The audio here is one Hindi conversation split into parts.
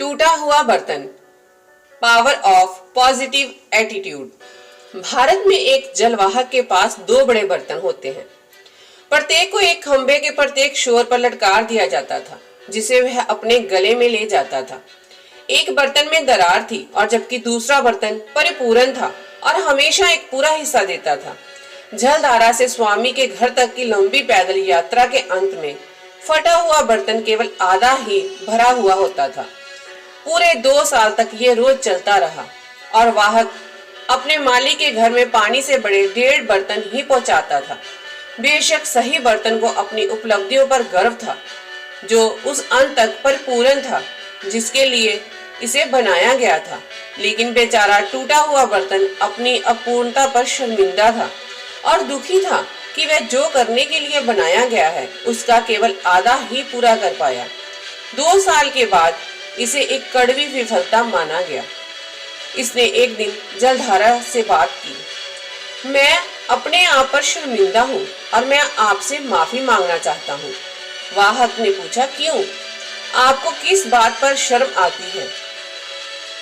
टूटा हुआ बर्तन, power of positive attitude. Bharat में एक जलवाहक के पास दो बड़े बर्तन होते हैं। प्रत्येक को एक खंबे के प्रत्येक छोर पर लटकार दिया जाता था, जिसे वह अपने गले में ले जाता था। एक बर्तन में दरार थी और जबकि दूसरा बर्तन परिपूर्ण था और हमेशा एक पूरा हिस्सा देता था। जलधारा से स्वामी के घर तक की लंबी पैदल यात्रा के अंत में फटा हुआ बर्तन केवल आधा ही भरा हुआ होता था। पूरे 2 साल तक ये रोज चलता रहा और वाहक अपने मालिक के घर में पानी से बड़े 1.5 बर्तन ही पहुंचाता था। बेशक सही बर्तन को अपनी उपलब्धियों पर गर्व था, जो उस अंत तक परिपूर्ण था जिसके लिए इसे बनाया गया था, लेकिन बेचारा टूटा हुआ बर्तन अपनी अपूर्णता पर शर्मिंदा था और दुखी था कि वह जो करने के लिए बनाया गया है उसका केवल आधा ही पूरा कर पाया। 2 साल के बाद इसे एक कड़वी विफलता माना गया। इसने एक दिन जलधारा से बात की, मैं अपने आप पर शर्मिंदा हूँ और मैं आपसे माफी मांगना चाहता हूँ। वाहक ने पूछा, क्यों? आपको किस बात पर शर्म आती है?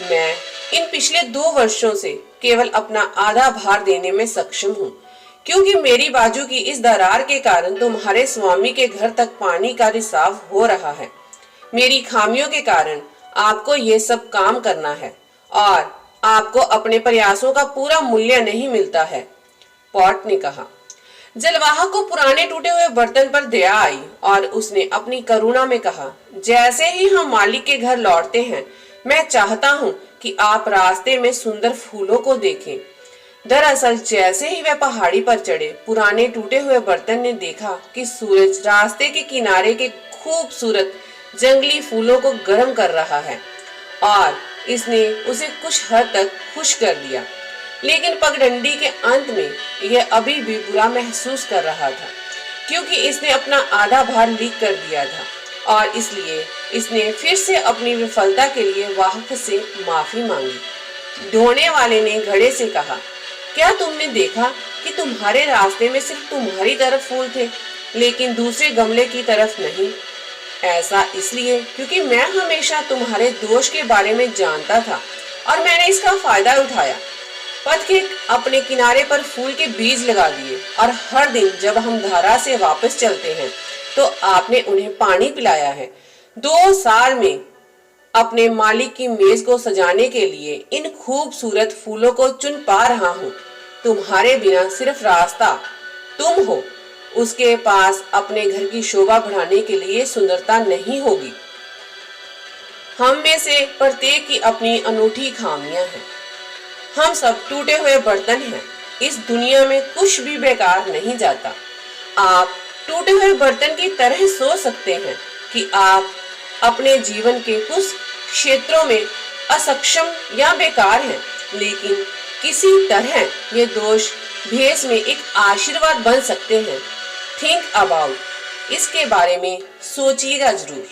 मैं इन पिछले 2 वर्षों से केवल अपना आधा भार देने में सक्षम हूँ, क्योंकि मेरी बाजू की इस दरार के कारण तुम्हारे स्वामी के घर तक पानी का रिसाव हो रहा है। मेरी खामियों के कारण आपको ये सब काम करना है और आपको अपने प्रयासों का पूरा मूल्य नहीं मिलता है, पॉट ने कहा। जलवाहक को पुराने टूटे हुए बर्तन पर दया आई और उसने अपनी करुणा में कहा, जैसे ही हम मालिक के घर लौटते हैं, मैं चाहता हूँ कि आप रास्ते में सुंदर फूलों को देखें। दरअसल जैसे ही वह पहाड़ी पर चढ़े, पुराने टूटे हुए बर्तन ने देखा कि सूरज रास्ते के किनारे के खूबसूरत जंगली फूलों को गर्म कर रहा है और इसने उसे कुछ हद तक खुश कर दिया। लेकिन पगडंडी के अंत में यह अभी भी बुरा महसूस कर रहा था, क्योंकि इसने अपना आधा भार लीक कर दिया था और इसलिए इसने फिर से अपनी विफलता के लिए वाहक से माफी मांगी। ढोने वाले ने घड़े से कहा, क्या तुमने देखा कि तुम्हारे रास्ते में सिर्फ तुम्हारी तरफ फूल थे, लेकिन दूसरे गमले की तरफ नहीं? ऐसा इसलिए क्योंकि मैं हमेशा तुम्हारे दोष के बारे में जानता था और मैंने इसका फायदा उठाया। पथ के अपने किनारे पर फूल के बीज लगा दिए और हर दिन जब हम धारा से वापस चलते हैं तो आपने उन्हें पानी पिलाया है। 2 साल में अपने मालिक की मेज को सजाने के लिए इन खूबसूरत फूलों को चुन पा रहा हूँ। तुम्हारे बिना सिर्फ रास्ता तुम हो, उसके पास अपने घर की शोभा बढ़ाने के लिए सुंदरता नहीं होगी। हम में से प्रत्येक की अपनी अनूठी खामियां हैं। हम सब टूटे हुए बर्तन हैं। इस दुनिया में कुछ भी बेकार नहीं जाता। आप टूटे हुए बर्तन की तरह सोच सकते हैं कि आप अपने जीवन के कुछ क्षेत्रों में असक्षम या बेकार हैं, लेकिन किसी तरह ये दोष भेष में एक आशीर्वाद बन सकते हैं। थिंक अबाउट, इसके बारे में सोचिएगा जरूर।